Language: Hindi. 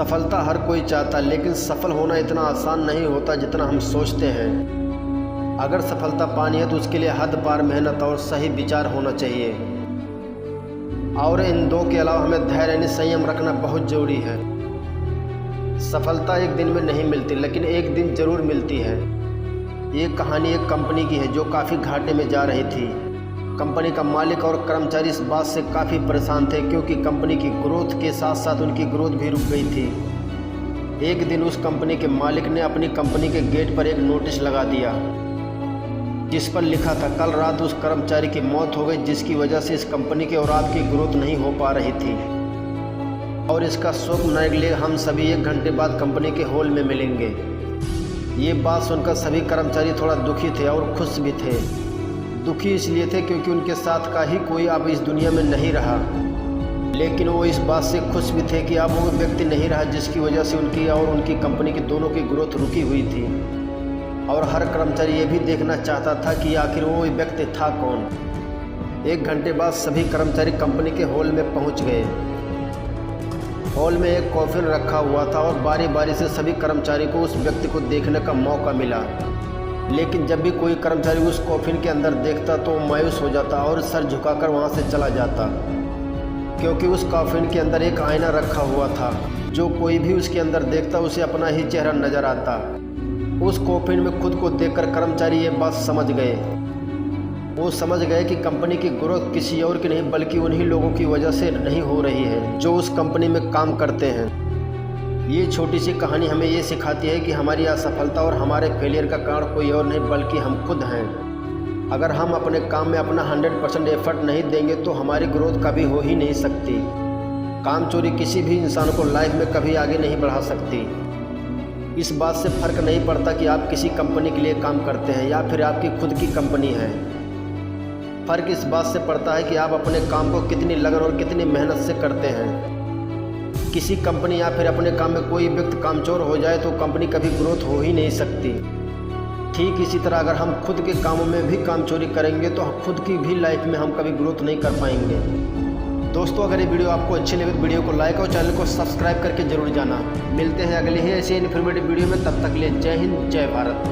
सफलता हर कोई चाहता, लेकिन सफल होना इतना आसान नहीं होता जितना हम सोचते हैं। अगर सफलता पानी है तो उसके लिए हद पार मेहनत और सही विचार होना चाहिए, और इन दो के अलावा हमें धैर्य यानी संयम रखना बहुत ज़रूरी है। सफलता एक दिन में नहीं मिलती, लेकिन एक दिन ज़रूर मिलती है। ये कहानी एक कंपनी की है जो काफ़ी घाटे में जा रही थी। कंपनी का मालिक और कर्मचारी इस बात से काफ़ी परेशान थे, क्योंकि कंपनी की ग्रोथ के साथ साथ उनकी ग्रोथ भी रुक गई थी। एक दिन उस कंपनी के मालिक ने अपनी कंपनी के गेट पर एक नोटिस लगा दिया, जिस पर लिखा था, कल रात उस कर्मचारी की मौत हो गई जिसकी वजह से इस कंपनी के और आपकी ग्रोथ नहीं हो पा रही थी, और इसका शोक मनाने के लिए हम सभी 1 घंटे बाद कंपनी के हॉल में मिलेंगे। ये बात सुनकर सभी कर्मचारी थोड़ा दुखी थे और खुश भी थे। दुखी इसलिए थे क्योंकि उनके साथ का ही कोई अब इस दुनिया में नहीं रहा, लेकिन वो इस बात से खुश भी थे कि अब वो व्यक्ति नहीं रहा जिसकी वजह से उनकी और उनकी कंपनी की दोनों की ग्रोथ रुकी हुई थी। और हर कर्मचारी ये भी देखना चाहता था कि आखिर वो व्यक्ति था कौन। 1 घंटे बाद सभी कर्मचारी कंपनी के हॉल में पहुंच गए। हॉल में एक कॉफिन रखा हुआ था और बारी बारी से सभी कर्मचारी को उस व्यक्ति को देखने का मौका मिला, लेकिन जब भी कोई कर्मचारी उस कॉफिन के अंदर देखता तो मायूस हो जाता और सर झुकाकर वहां से चला जाता, क्योंकि उस कॉफिन के अंदर एक आईना रखा हुआ था। जो कोई भी उसके अंदर देखता उसे अपना ही चेहरा नजर आता। उस कॉफिन में खुद को देखकर कर्मचारी ये बात समझ गए। वो समझ गए कि कंपनी की ग्रोथ किसी और की नहीं बल्कि उन्हीं लोगों की वजह से नहीं हो रही है जो उस कंपनी में काम करते हैं। ये छोटी सी कहानी हमें ये सिखाती है कि हमारी असफलता और हमारे फेलियर का कारण कोई और नहीं बल्कि हम खुद हैं। अगर हम अपने काम में अपना 100% एफर्ट नहीं देंगे तो हमारी ग्रोथ कभी हो ही नहीं सकती। कामचोरी किसी भी इंसान को लाइफ में कभी आगे नहीं बढ़ा सकती। इस बात से फ़र्क नहीं पड़ता कि आप किसी कंपनी के लिए काम करते हैं या फिर आपकी खुद की कंपनी है। फ़र्क इस बात से पड़ता है कि आप अपने काम को कितनी लगन और कितनी मेहनत से करते हैं। किसी कंपनी या फिर अपने काम में कोई व्यक्ति कामचोर हो जाए तो कंपनी कभी ग्रोथ हो ही नहीं सकती। ठीक इसी तरह अगर हम खुद के कामों में भी कामचोरी करेंगे तो खुद की भी लाइफ में हम कभी ग्रोथ नहीं कर पाएंगे। दोस्तों, अगर ये वीडियो आपको अच्छी लगे तो वीडियो को लाइक और चैनल को सब्सक्राइब करके जरूर जाना। मिलते हैं अगले ही ऐसे इन्फॉर्मेटिव वीडियो में, तब तक के लिए जय हिंद, जय भारत।